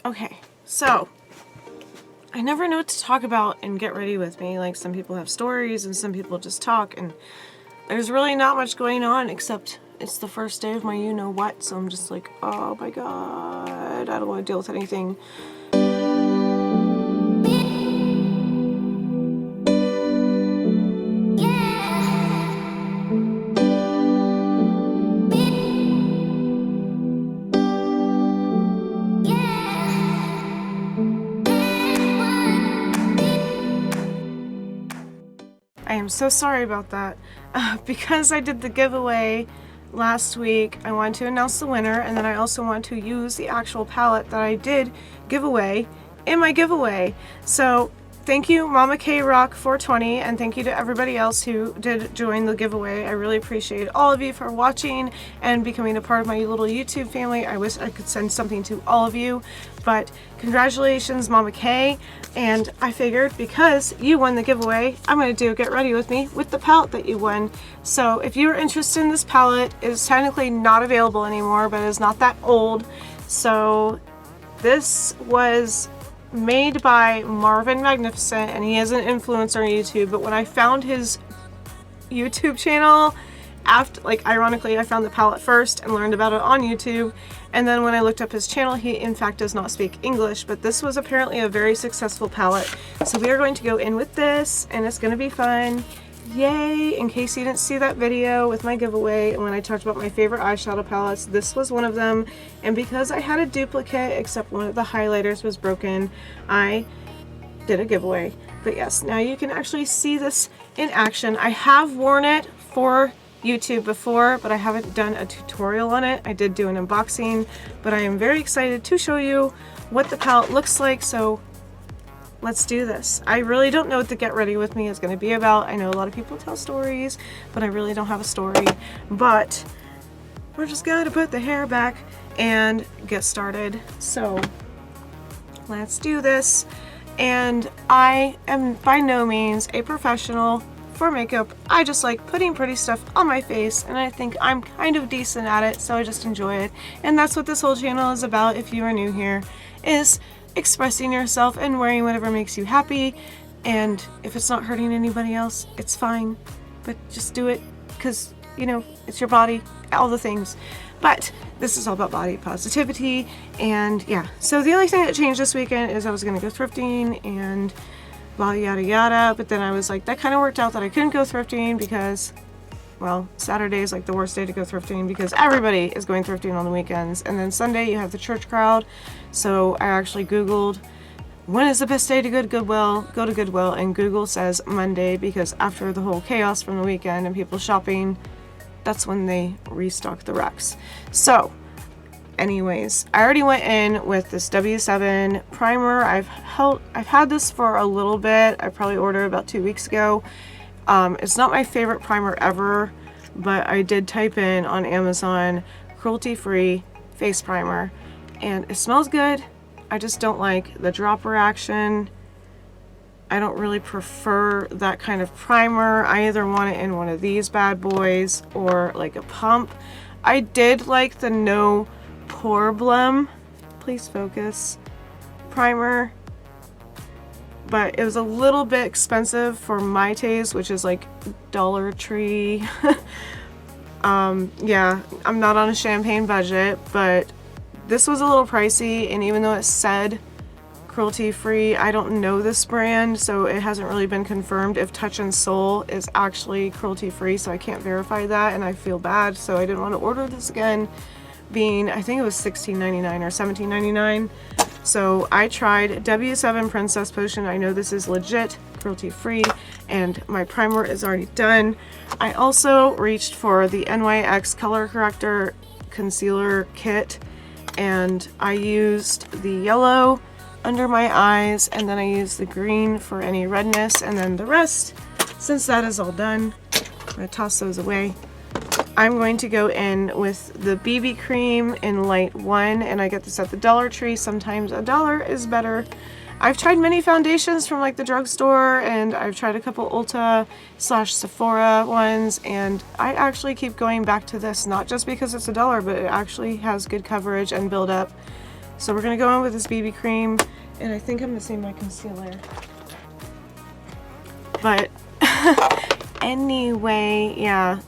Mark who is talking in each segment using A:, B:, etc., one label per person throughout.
A: Okay, so I never know what to talk about and get ready with me. Like, some people have stories and some people just talk, and there's really not much going on except it's the first day of my you-know-what, so I'm just like, oh my god, I don't want to deal with anything. I am so sorry about that. Because I did the giveaway last week, I wanted to announce the winner, and then I also want to use the actual palette that I did give away in my giveaway. So thank you, Mama KayRock420, and thank you to everybody else who did join the giveaway. I really appreciate all of you for watching and becoming a part of my little YouTube family. I wish I could send something to all of you, but congratulations, Mama Kay. And I figured because you won the giveaway, I'm going to do Get Ready With Me with the palette that you won. So if you're interested in this palette, it is technically not available anymore, but it's not that old. So this was made by Marvin Magnificent, and he is an influencer on YouTube, but when I found his YouTube channel, after, like, ironically, I found the palette first and learned about it on YouTube, and then when I looked up his channel, he in fact does not speak English, but this was apparently a very successful palette. So we are going to go in with this, and it's going to be fun. Yay! In case you didn't see that video with my giveaway when I talked about my favorite eyeshadow palettes, this was one of them, and because I had a duplicate except one of the highlighters was broken, I did a giveaway. But yes, now you can actually see this in action. I have worn it for YouTube before, but I haven't done a tutorial on it. I did do an unboxing, but I am very excited to show you what the palette looks like, so let's do this. I really don't know what the Get Ready With Me is going to be about. I know a lot of people tell stories, but I really don't have a story. But we're just going to put the hair back and get started. So let's do this. And I am by no means a professional for makeup. I just like putting pretty stuff on my face, and I think I'm kind of decent at it, so I just enjoy it. And that's what this whole channel is about, if you are new here, is expressing yourself and wearing whatever makes you happy, and if it's not hurting anybody else, it's fine, but just do it because, you know, it's your body, all the things. But this is all about body positivity, and yeah, so the only thing that changed this weekend is I was gonna go thrifting and blah yada yada, but then I was like, that kind of worked out that I couldn't go thrifting because, well, Saturday is like the worst day to go thrifting because everybody is going thrifting on the weekends, and then Sunday you have the church crowd. So I actually Googled when is the best day to go to Goodwill. Go to Goodwill, and Google says Monday because after the whole chaos from the weekend and people shopping, that's when they restock the racks. So anyways, I already went in with this W7 primer. I've had this for a little bit. I probably ordered about 2 weeks ago. It's not my favorite primer ever, but I did type in on Amazon cruelty-free face primer, and it smells good. I just don't like the dropper action. I don't really prefer that kind of primer. I either want it in one of these bad boys or like a pump. I did like the No Problem, please focus, primer, but it was a little bit expensive for my taste, which is like Dollar Tree. Yeah, I'm not on a champagne budget, but this was a little pricey, and even though it said cruelty free, I don't know this brand, so it hasn't really been confirmed if Touch and Soul is actually cruelty free, so I can't verify that, and I feel bad, so I didn't want to order this again, being, I think it was $16.99 or $17.99. So I tried W7 Princess Potion. I know this is legit cruelty free, and my primer is already done. I also reached for the NYX Color Corrector Concealer Kit, and I used the yellow under my eyes, and then I used the green for any redness, and then the rest, since that is all done, I'm going to toss those away. I'm going to go in with the BB cream in light 1, and I get this at the Dollar Tree. Sometimes $1 is better. I've tried many foundations from like the drugstore, and I've tried a couple Ulta/Sephora ones, and I actually keep going back to this, not just because it's $1, but it actually has good coverage and build up. So we're gonna go in with this BB cream, and I think I'm missing my concealer. But anyway, yeah.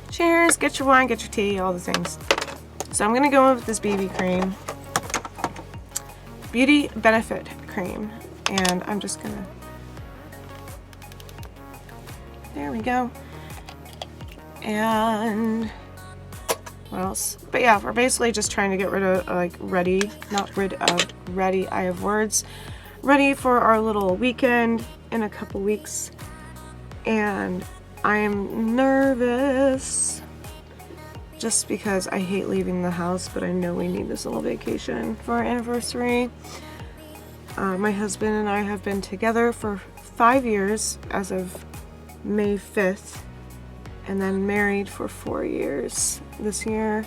A: Cheers, get your wine, get your tea, all the things. So I'm gonna go in with this BB cream. Beauty Benefit Cream. And I'm just gonna, there we go. And what else? But yeah, we're basically just trying to get rid of, like, ready, not rid of, ready, I have words, ready for our little weekend in a couple weeks. And I am nervous just because I hate leaving the house, but I know we need this little vacation for our anniversary. My husband and I have been together for 5 years as of May 5th, and then married for 4 years this year.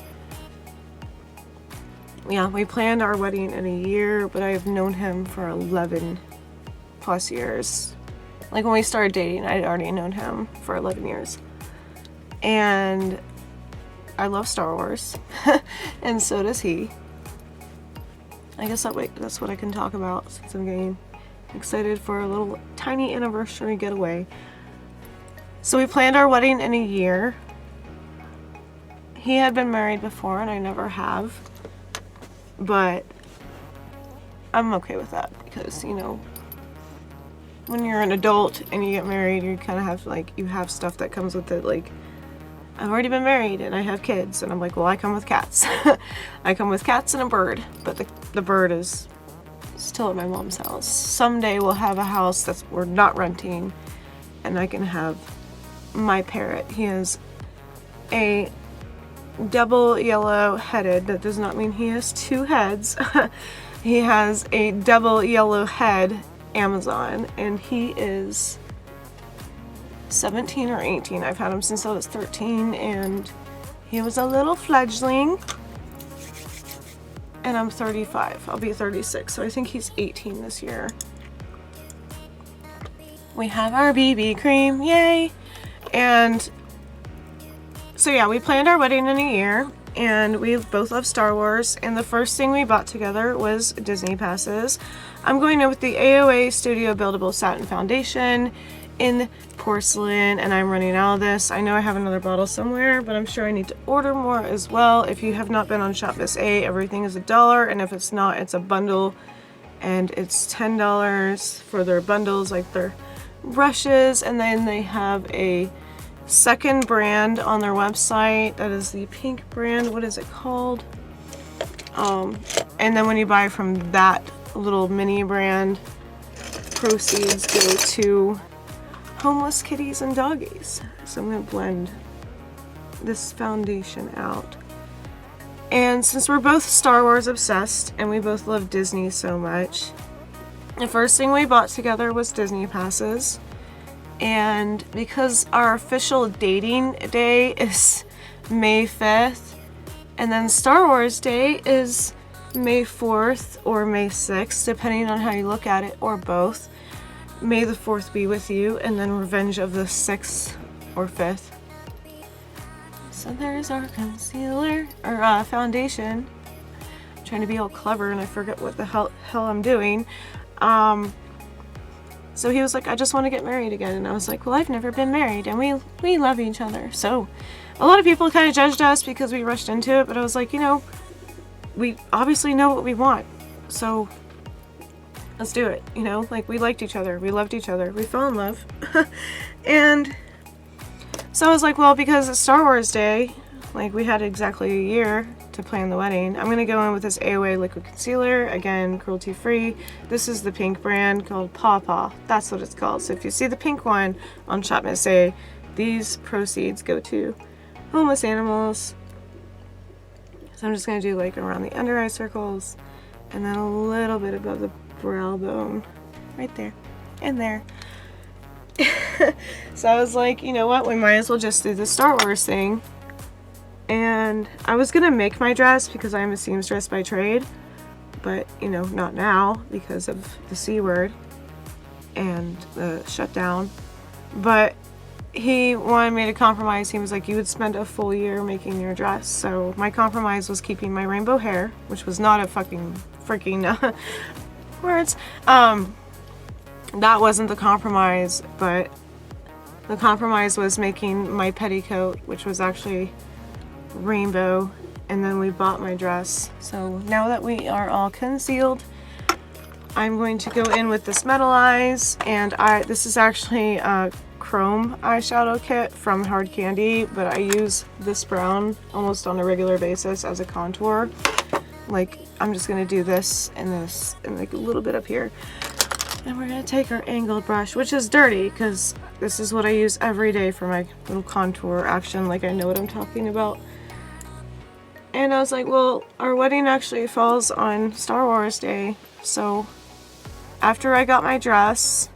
A: Yeah, we planned our wedding in a year, but I have known him for 11 plus years. Like, when we started dating, I'd already known him for 11 years. And I love Star Wars, and so does he. I guess that's what I can talk about, since I'm getting excited for a little tiny anniversary getaway. So we planned our wedding in a year. He had been married before, and I never have. But I'm okay with that, because, you know, when you're an adult and you get married, you kind of have, like, you have stuff that comes with it. Like, I've already been married and I have kids, and I'm like, well, I come with cats. I come with cats and a bird, but the bird is still at my mom's house. Someday we'll have a house that we're not renting, and I can have my parrot. He is a double yellow headed. That does not mean he has 2 heads. He has a double yellow head Amazon, and he is 17 or 18. I've had him since I was 13, and he was a little fledgling. And I'm 35. I'll be 36, so I think he's 18 this year. We have our BB cream, yay! And so yeah, we planned our wedding in a year, and we both love Star Wars, and the first thing we bought together was Disney passes. I'm going in with the AOA Studio Buildable Satin Foundation in porcelain, and I'm running out of this. I know I have another bottle somewhere, but I'm sure I need to order more as well. If you have not been on Shop Miss A, everything is $1, and if it's not, it's a bundle, and it's $10 for their bundles, like their brushes. And then they have a second brand on their website that is the pink brand. What is it called? And then when you buy from that little mini brand, proceeds go to homeless kitties and doggies. So I'm going to blend this foundation out. And since we're both Star Wars obsessed and we both love Disney so much, the first thing we bought together was Disney passes. And because our official dating day is May 5th, and then Star Wars Day is May 4th or May 6th, depending on how you look at it, or both. May the 4th be with you, and then Revenge of the 6th or 5th. So there's our concealer, or foundation. I'm trying to be all clever and I forget what the hell I'm doing. So he was like, I just want to get married again. And I was like, well, I've never been married, and we love each other. So a lot of people kind of judged us because we rushed into it, but I was like, you know, we obviously know what we want. So let's do it, you know? Like, we liked each other. We loved each other. We fell in love. And so I was like, well, because it's Star Wars Day, like, we had exactly a year to plan the wedding. I'm going to go in with this AOA liquid concealer. Again, cruelty-free. This is the pink brand called Paw Paw. That's what it's called. So if you see the pink one on Shop Miss A, these proceeds go to homeless animals. So I'm just going to do, like, around the under eye circles, and then a little bit above the brow bone. Right there. And there. So I was like, you know what? We might as well just do the Star Wars thing. And I was going to make my dress because I'm a seamstress by trade. But, you know, not now because of the C word and the shutdown. But he wanted me to compromise. He was like, you would spend a full year making your dress. So my compromise was keeping my rainbow hair, which was not a fucking freaking words. That wasn't the compromise, but the compromise was making my petticoat, which was actually rainbow, and then we bought my dress. So now that we are all concealed, I'm going to go in with this metalize, and this is actually a chrome eyeshadow kit from Hard Candy, but I use this brown almost on a regular basis as a contour. Like, I'm just gonna do this and like a little bit up here. And we're gonna take our angled brush, which is dirty because this is what I use every day for my little contour action. Like, I know what I'm talking about. And I was like, well, our wedding actually falls on Star Wars Day. So after I got my dress,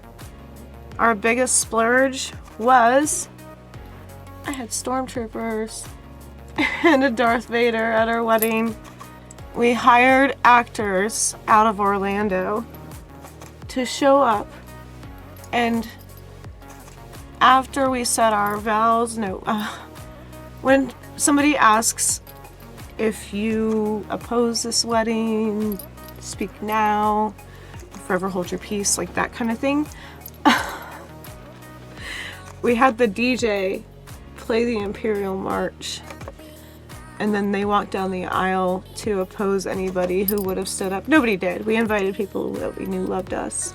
A: our biggest splurge was I had stormtroopers and a Darth Vader at our wedding. We hired actors out of Orlando to show up, and after we said our vows, when somebody asks if you oppose this wedding, speak now, forever hold your peace, like that kind of thing. We had the DJ play the Imperial March, and then they walked down the aisle to oppose anybody who would have stood up. Nobody did. We invited people that we knew loved us.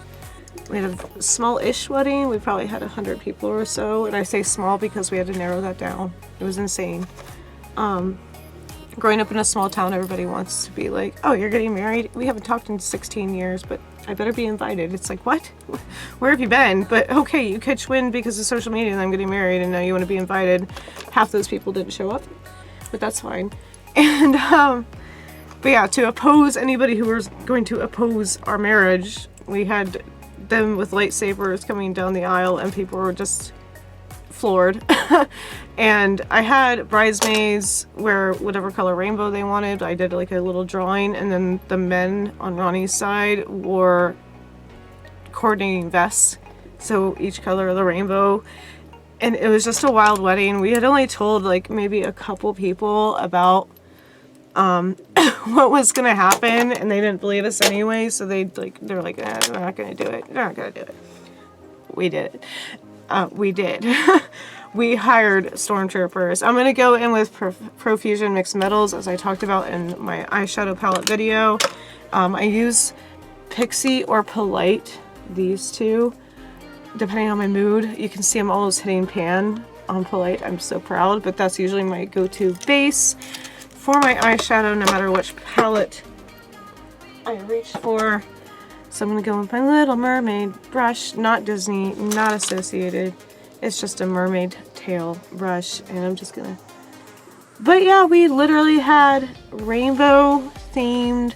A: We had a small-ish wedding. We probably had 100 people or so, and I say small because we had to narrow that down. It was insane. Growing up in a small town, everybody wants to be like, oh, you're getting married? We haven't talked in 16 years, but I better be invited. It's like, what? Where have you been? But okay, you catch wind because of social media and I'm getting married and now you want to be invited. Half those people didn't show up, but that's fine. And, but yeah, to oppose anybody who was going to oppose our marriage, we had them with lightsabers coming down the aisle and people were just floored. And I had bridesmaids wear whatever color rainbow they wanted. I did like a little drawing, and then the men on Ronnie's side wore coordinating vests, so each color of the rainbow. And it was just a wild wedding. We had only told like maybe a couple people about what was gonna happen, and they didn't believe us anyway, so they're like, they're not gonna do it. They're not gonna do it. We did it. We did. We hired stormtroopers. I'm gonna go in with Profusion Mixed Metals, as I talked about in my eyeshadow palette video. I use Pixi or Polite, these two, depending on my mood. You can see I'm almost hitting pan on Polite. I'm so proud, but that's usually my go-to base for my eyeshadow, no matter which palette I reach for. So I'm gonna go with my Little Mermaid brush, not Disney, not associated. It's just a mermaid tail brush, and I'm just gonna... But yeah, we literally had rainbow-themed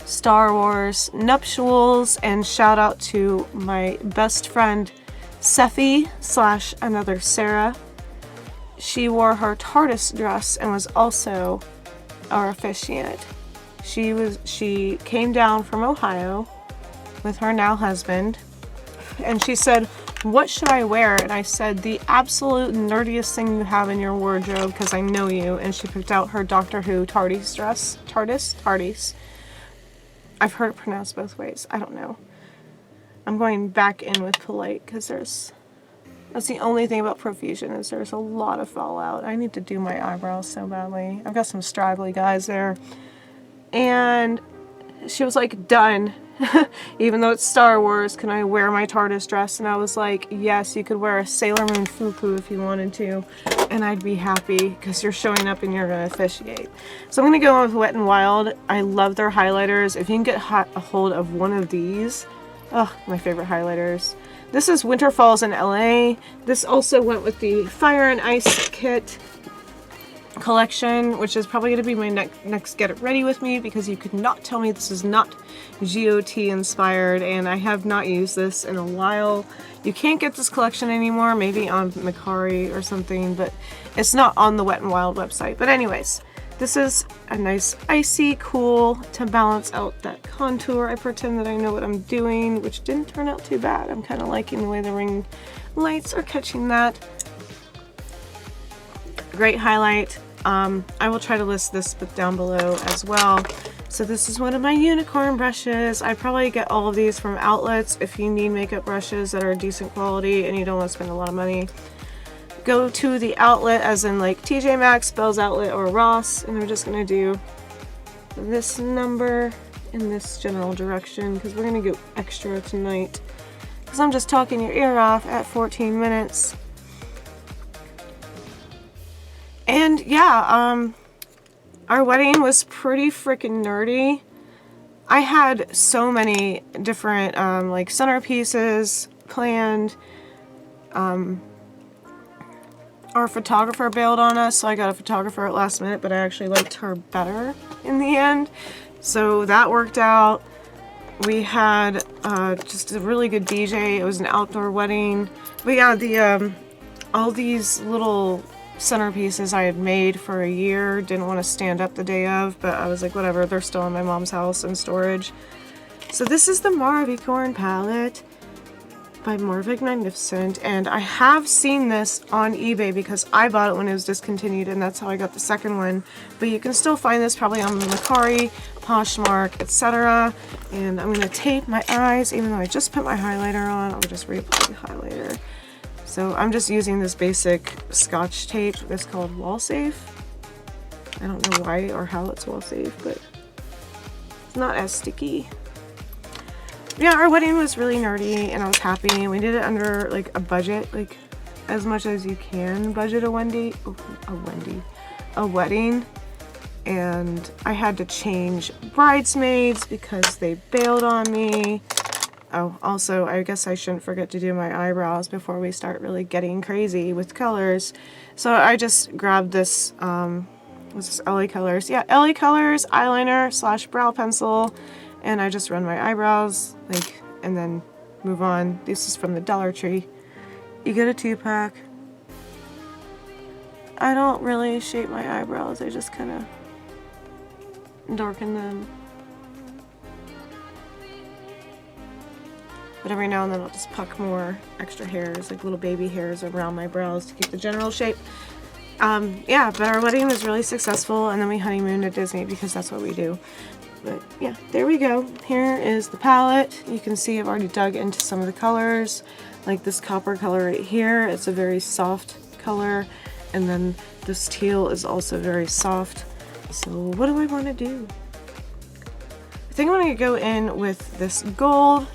A: Star Wars nuptials, and shout out to my best friend, Sephi / another Sarah. She wore her TARDIS dress and was also our officiant. She came down from Ohio with her now husband, and she said, what should I wear? And I said, the absolute nerdiest thing you have in your wardrobe, because I know you. And she picked out her Doctor Who TARDIS dress. TARDIS. I've heard it pronounced both ways. I don't know. I'm going back in with Polite because that's the only thing about Profusion, is there's a lot of fallout. I need to do my eyebrows so badly. I've got some straggly guys there. And she was like, done. Even though it's Star Wars, can I wear my TARDIS dress? And I was like, yes, you could wear a Sailor Moon fufu if you wanted to, and I'd be happy because you're showing up and you're going to officiate. So I'm going to go with Wet n Wild. I love their highlighters. If you can get a hold of one of these, oh, my favorite highlighters. This is Winter Falls in LA. This also went with the Fire and Ice kit collection, which is probably going to be my next Get It Ready With Me, because you could not tell me this is not GOT inspired, and I have not used this in a while. You can't get this collection anymore, maybe on Macari or something, but it's not on the Wet n Wild website. But anyways, this is a nice icy cool to balance out that contour. I pretend that I know what I'm doing, which didn't turn out too bad. I'm kind of liking the way the ring lights are catching that. Great highlight. I will try to list this down below as well. So this is one of my unicorn brushes. I probably get all of these from outlets. If you need makeup brushes that are decent quality and you don't want to spend a lot of money, go to the outlet, as in like TJ Maxx, Bell's Outlet, or Ross, and I'm just gonna do this number in this general direction because we're gonna go extra tonight because I'm just talking your ear off at 14 minutes. And yeah, our wedding was pretty freaking nerdy. I had so many different like centerpieces planned. Our photographer bailed on us, so I got a photographer at last minute, but I actually liked her better in the end. So that worked out. We had just a really good DJ. It was an outdoor wedding. But yeah, the all these little centerpieces I had made for a year, didn't want to stand up the day of, but I was like, whatever, they're still in my mom's house in storage. So this is the Marvycorn Palette by Magnificent, and I have seen this on eBay because I bought it when it was discontinued, and that's how I got the second one. But you can still find this probably on Mercari, Poshmark, etc. And I'm going to tape my eyes, even though I just put my highlighter on. I'll just reapply the highlighter. So I'm just using this basic Scotch tape that's called Wall Safe. I don't know why or how it's wall safe, but it's not as sticky. Yeah, our wedding was really nerdy and I was happy. We did it under like a budget, like as much as you can budget a wedding. And I had to change bridesmaids because they bailed on me. Oh, also, I guess I shouldn't forget to do my eyebrows before we start really getting crazy with colors. So I just grabbed this, what's this, LA Colors? Yeah, LA Colors eyeliner / brow pencil. And I just run my eyebrows, like, and then move on. This is from the Dollar Tree. You get a 2-pack. I don't really shape my eyebrows. I just kind of darken them. But every now and then I'll just puck more extra hairs, like little baby hairs around my brows to keep the general shape. Yeah, but our wedding was really successful, and then we honeymooned at Disney because that's what we do. But yeah, there we go. Here is the palette. You can see I've already dug into some of the colors, like this copper color right here. It's a very soft color, and then this teal is also very soft. So what do I want to do? I think I'm going to go in with this gold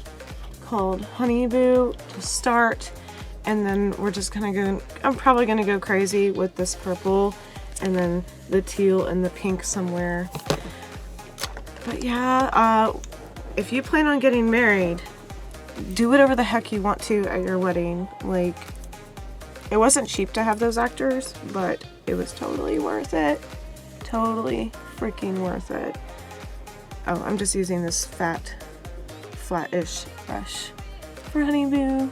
A: called Honey Boo to start, and then we're just gonna go, I'm probably gonna go crazy with this purple and then the teal and the pink somewhere. But yeah, if you plan on getting married, do whatever the heck you want to at your wedding. Like, it wasn't cheap to have those actors, but it was totally worth it. Totally freaking worth it. Oh, I'm just using this flat-ish brush for Honey Boo.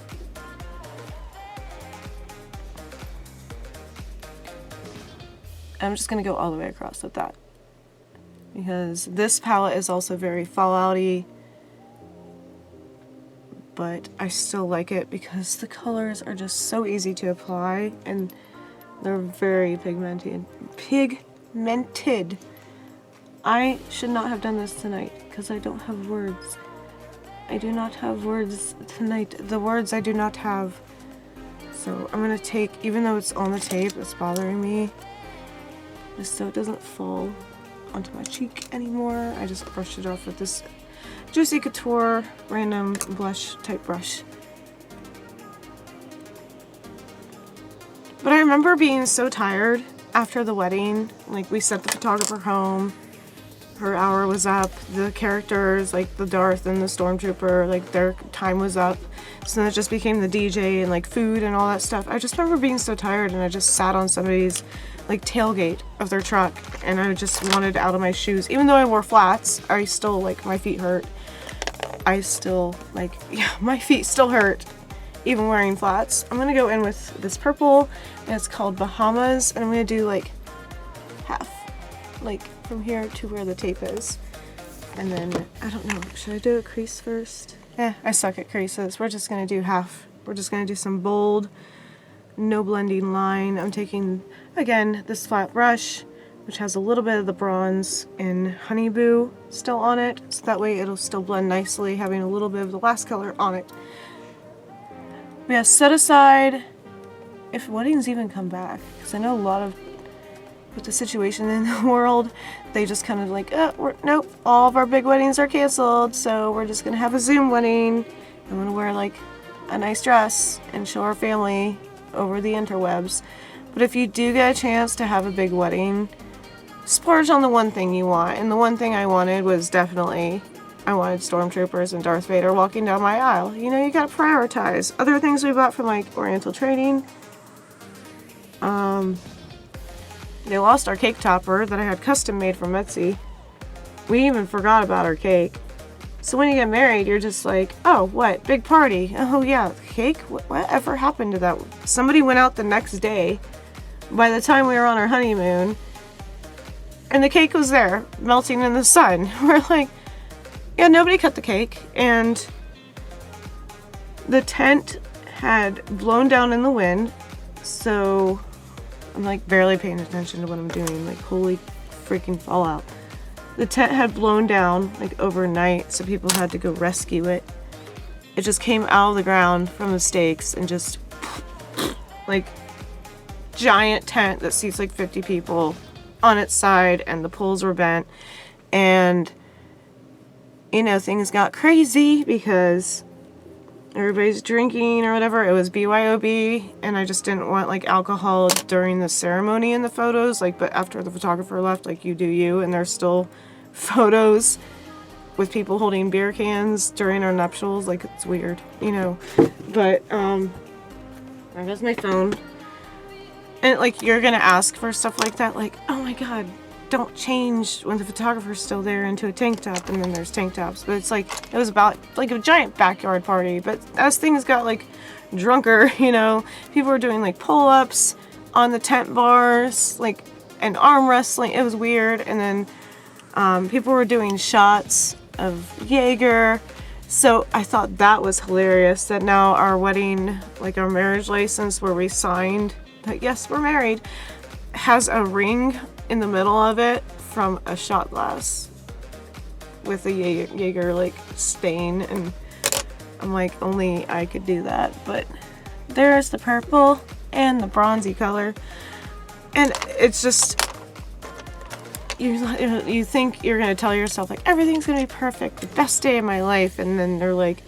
A: I'm just gonna go all the way across with that, because this palette is also very fallouty, but I still like it because the colors are just so easy to apply and they're very pigmented. I should not have done this tonight because I don't have words. I do not have words tonight. The words I do not have. So I'm gonna take, even though it's on the tape, it's bothering me, just so it doesn't fall onto my cheek anymore. I just brushed it off with this Juicy Couture random blush type brush. But I remember being so tired after the wedding. Like, we sent the photographer home. Her hour was up. The characters, like the Darth and the Stormtrooper, like their time was up. So then it just became the DJ and like food and all that stuff. I just remember being so tired, and I just sat on somebody's like tailgate of their truck, and I just wanted out of my shoes. Even though I wore flats, I still, like, my feet hurt. I still, like, yeah, my feet still hurt even wearing flats. I'm gonna go in with this purple, and it's called Bahamas, and I'm gonna do like half, like from here to where the tape is. And then, I don't know, should I do a crease first? I suck at creases. We're just gonna do half we're just going to do some bold, no blending line. I'm taking, again, this flat brush, which has a little bit of the bronze and Honeyboo still on it, so that way it'll still blend nicely, having a little bit of the last color on it. We have set aside, if weddings even come back, because I know a lot of, with the situation in the world, they just kind of like, nope, all of our big weddings are canceled, so we're just going to have a Zoom wedding. I'm going to wear like a nice dress and show our family over the interwebs. But if you do get a chance to have a big wedding, splurge on the one thing you want. And the one thing I wanted was definitely, I wanted stormtroopers and Darth Vader walking down my aisle. You know, you gotta prioritize. Other things we bought from like Oriental Trading. They lost our cake topper that I had custom made from Etsy. We even forgot about our cake. So when you get married, you're just like, oh, what? Big party. Oh yeah, cake? Whatever happened to that? Somebody went out the next day. By the time we were on our honeymoon, and the cake was there, melting in the sun. We're like, yeah, nobody cut the cake. And the tent had blown down in the wind. So I'm like barely paying attention to what I'm doing. Like, holy freaking fallout. The tent had blown down like overnight, so people had to go rescue it. It just came out of the ground from the stakes and just like giant tent that seats like 50 people on its side, and the poles were bent, and you know, things got crazy because everybody's drinking or whatever. It was BYOB, and I just didn't want like alcohol during the ceremony in the photos, like, but after the photographer left, like, you do you, and there's still photos with people holding beer cans during our nuptials. Like, it's weird, you know. But there goes my phone. And like, you're gonna ask for stuff like that, like, oh my god, don't change when the photographer's still there into a tank top, and then there's tank tops. But it's like, it was about like a giant backyard party. But as things got like drunker, you know, people were doing like pull-ups on the tent bars, like, and arm wrestling. It was weird. And then people were doing shots of Jaeger. So I thought that was hilarious that now our wedding, like our marriage license where we signed that yes, we're married, has a ring in the middle of it from a shot glass with a Jaeger like stain, and I'm like, only I could do that. But there's the purple and the bronzy color, and it's just, you think you're gonna tell yourself like everything's gonna be perfect, the best day of my life, and then they're like,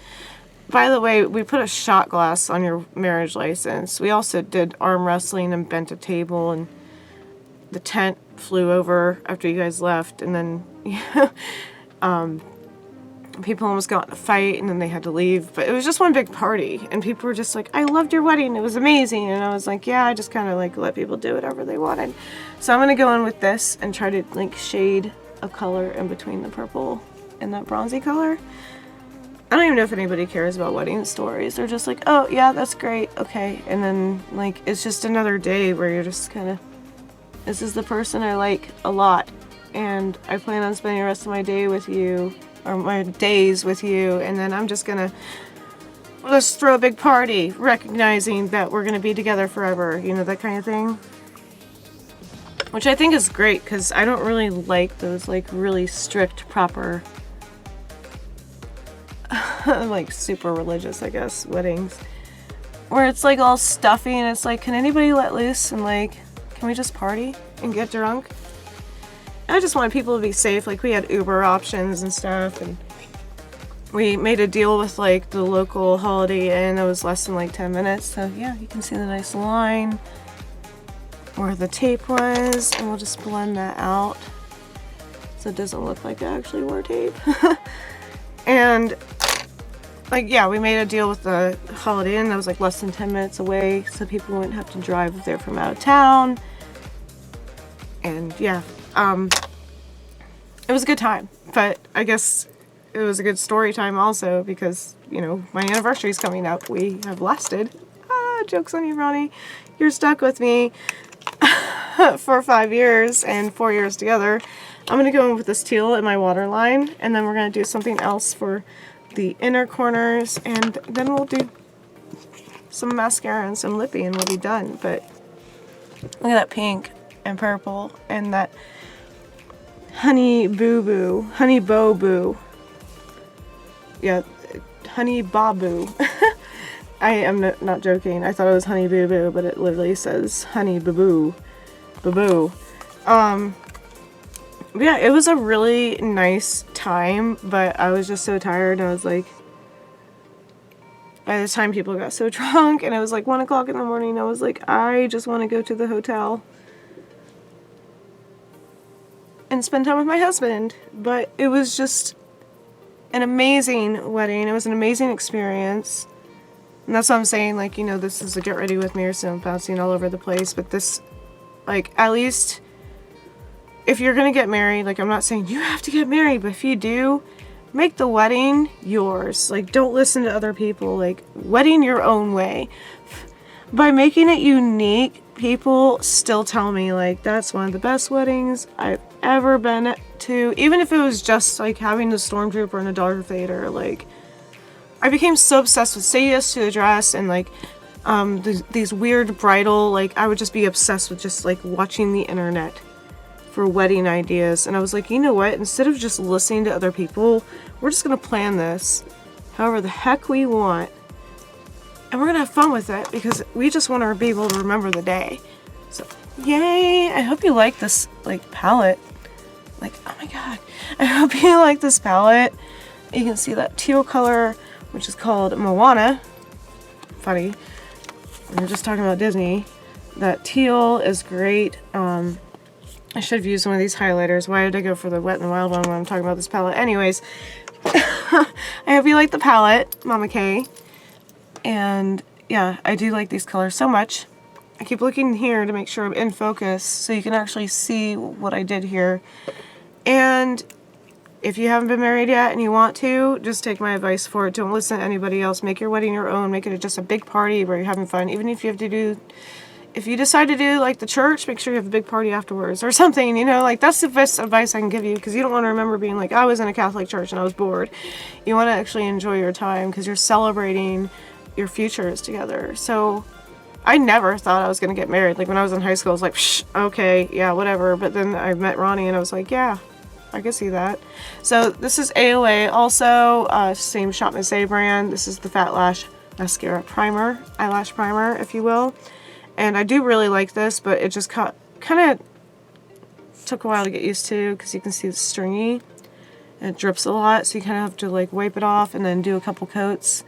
A: by the way, we put a shot glass on your marriage license. We also did arm wrestling and bent a table, and the tent flew over after you guys left, and then people almost got in a fight, and then they had to leave. But it was just one big party, and people were just like, I loved your wedding, it was amazing. And I was like, yeah, I just kind of like let people do whatever they wanted. So I'm gonna go in with this and try to like shade a color in between the purple and that bronzy color. I don't even know if anybody cares about wedding stories. They're just like, oh yeah, that's great, okay. And then like, it's just another day where you're just kind of, this is the person I like a lot, and I plan on spending the rest of my day with you, or my days with you, and then I'm just gonna, let's throw a big party, recognizing that we're gonna be together forever, you know, that kind of thing. Which I think is great, because I don't really like those like really strict, proper like super religious, I guess, weddings, where it's like all stuffy, and it's like, can anybody let loose and like, can we just party and get drunk? I just want people to be safe. Like, we had Uber options and stuff, and we made a deal with like the local Holiday Inn that was less than like 10 minutes. So yeah, you can see the nice line where the tape was, and we'll just blend that out so it doesn't look like I actually wore tape. And like, yeah, we made a deal with the Holiday Inn that was like less than 10 minutes away, so people wouldn't have to drive there from out of town. And yeah, it was a good time, but I guess it was a good story time also, because, you know, my anniversary's coming up. We have lasted, joke's on you, Ronnie, you're stuck with me for 5 years and 4 years together. I'm gonna go in with this teal in my waterline, and then we're gonna do something else for the inner corners, and then we'll do some mascara and some lippy and we'll be done. But look at that pink and purple and that honey boo boo, honey bow boo. Yeah, honey babu. I am not joking. I thought it was honey boo boo, but it literally says honey boo boo. Yeah, it was a really nice time, but I was just so tired. I was like, by the time people got so drunk and it was like 1 o'clock in the morning, I was like, I just want to go to the hotel and spend time with my husband. But it was just an amazing wedding. It was an amazing experience. And that's what I'm saying, like, you know, this is a get ready with me, so I'm bouncing all over the place. But this, like, at least if you're gonna get married, like, I'm not saying you have to get married, but if you do, make the wedding yours. Like, don't listen to other people. Like, wedding your own way. By making it unique, people still tell me, like, that's one of the best weddings I've ever been to. Even if it was just, like, having the stormtrooper and a Darth Vader, like, I became so obsessed with Say Yes to the Dress and, like, these weird bridal, like, I would just be obsessed with just, like, watching the internet for wedding ideas. And I was like, you know what? Instead of just listening to other people, we're just going to plan this however the heck we want. And we're going to have fun with it because we just want to be able to remember the day. So, yay! I hope you like this, like, palette. Like, oh my god. I hope you like this palette. You can see that teal color, which is called Moana. Funny. We were just talking about Disney. That teal is great. I should have used one of these highlighters. Why did I go for the Wet n Wild one when I'm talking about this palette? Anyways, I hope you like the palette, Mama Kay. And yeah, I do like these colors so much. I keep looking here to make sure I'm in focus so you can actually see what I did here. And if you haven't been married yet and you want to, just take my advice for it. Don't listen to anybody else. Make your wedding your own. Make it just a big party where you're having fun. Even if you have to do, if you decide to do like the church, make sure you have a big party afterwards or something, you know, like that's the best advice I can give you, because you don't want to remember being like, I was in a Catholic church and I was bored. You want to actually enjoy your time because you're celebrating your futures together. So I never thought I was going to get married. Like when I was in high school, I was like, psh, okay, yeah, whatever. But then I met Ronnie and I was like, yeah, I can see that. So this is AOA, also same Shop Miss A brand. This is the Fat Lash Mascara Primer, eyelash primer, if you will. And I do really like this, but it just kind of took a while to get used to because you can see it's stringy and it drips a lot. So you kind of have to like wipe it off and then do a couple coats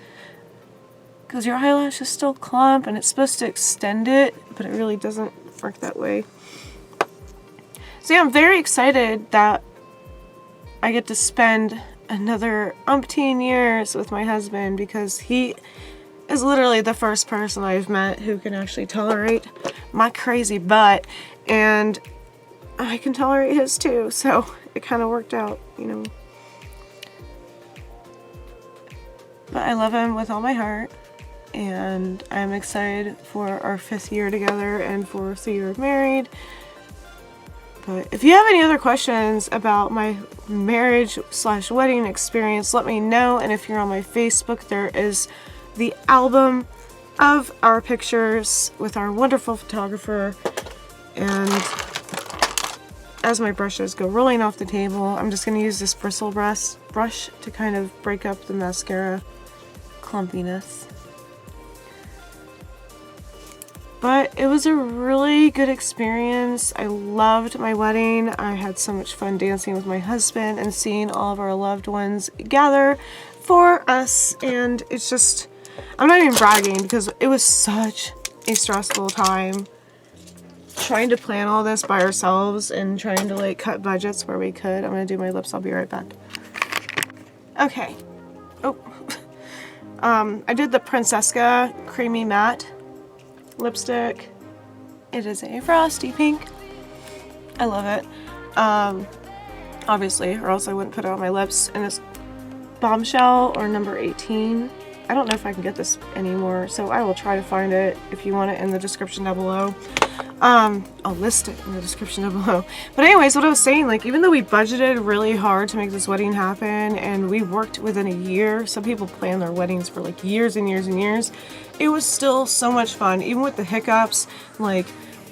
A: because your eyelash is still clump and it's supposed to extend it, but it really doesn't work that way. So yeah, I'm very excited that I get to spend another umpteen years with my husband because he is literally the first person I've met who can actually tolerate my crazy butt, and I can tolerate his too, so it kind of worked out, you know. But I love him with all my heart, and I'm excited for our 5th year together and 4th year of married. But if you have any other questions about my marriage/wedding experience, let me know. And if you're on my Facebook, there is the album of our pictures with our wonderful photographer. And as my brushes go rolling off the table, I'm just going to use this bristle brush to kind of break up the mascara clumpiness. But it was a really good experience. I loved my wedding. I had so much fun dancing with my husband and seeing all of our loved ones gather for us. And it's just, I'm not even bragging because it was such a stressful time trying to plan all this by ourselves and trying to like cut budgets where we could. I'm gonna do my lips. I'll be right back. Okay. Oh. I did the Princesca Creamy Matte lipstick. It is a frosty pink. I love it. Obviously, or else I wouldn't put it on my lips. And it's Bombshell or number 18. I don't know if I can get this anymore, so I will try to find it if you want it in the description down below. I'll list it in the description down below. But anyways, what I was saying, like, even though we budgeted really hard to make this wedding happen and we worked within a year, some people plan their weddings for like years and years and years, it was still so much fun, even with the hiccups, like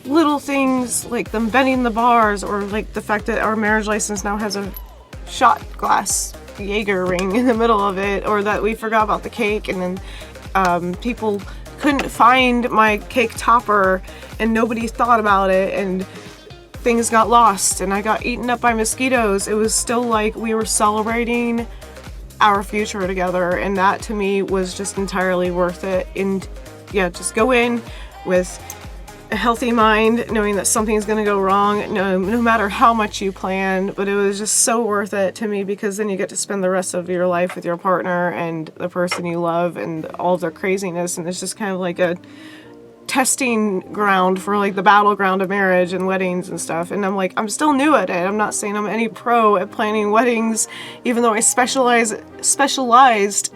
A: little things like them bending the bars, or like the fact that our marriage license now has a shot glass Jaeger ring in the middle of it, or that we forgot about the cake and then people couldn't find my cake topper and nobody thought about it and things got lost and I got eaten up by mosquitoes. It was still like we were celebrating our future together, and that to me was just entirely worth it. And yeah, just go in with a healthy mind, knowing that something's gonna go wrong, no matter how much you plan. But it was just so worth it to me, because then you get to spend the rest of your life with your partner and the person you love and all of their craziness, and it's just kind of like a testing ground for like the battleground of marriage and weddings and stuff. And I'm like, I'm still new at it. I'm not saying I'm any pro at planning weddings, even though I specialized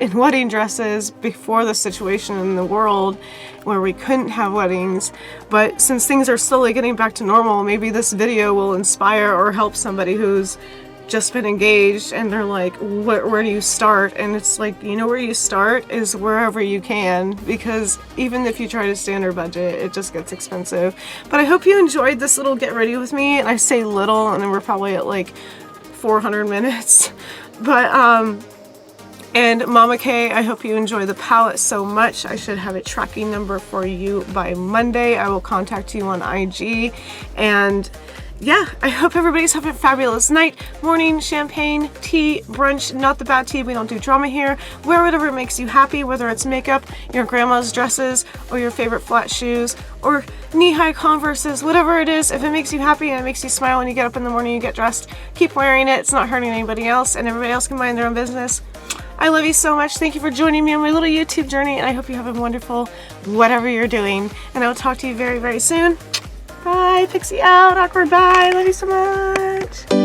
A: in wedding dresses before the situation in the world where we couldn't have weddings. But since things are slowly getting back to normal, maybe this video will inspire or help somebody who's just been engaged and they're like, where do you start? And it's like, you know, where you start is wherever you can, because even if you try to stay under budget, it just gets expensive. But I hope you enjoyed this little get ready with me, and I say little and then we're probably at like 400 minutes. But and Mama Kay, I hope you enjoy the palette so much. I should have a tracking number for you by Monday. I will contact you on IG. And yeah, I hope everybody's having a fabulous night, morning, champagne, tea, brunch, not the bad tea, we don't do drama here. Wear whatever makes you happy, whether it's makeup, your grandma's dresses, or your favorite flat shoes, or knee-high Converses, whatever it is. If it makes you happy and it makes you smile when you get up in the morning, you get dressed, keep wearing it. It's not hurting anybody else, and everybody else can mind their own business. I love you so much. Thank you for joining me on my little YouTube journey, and I hope you have a wonderful whatever you're doing. And I will talk to you very, very soon. Bye, Pixi out, awkward bye, love you so much.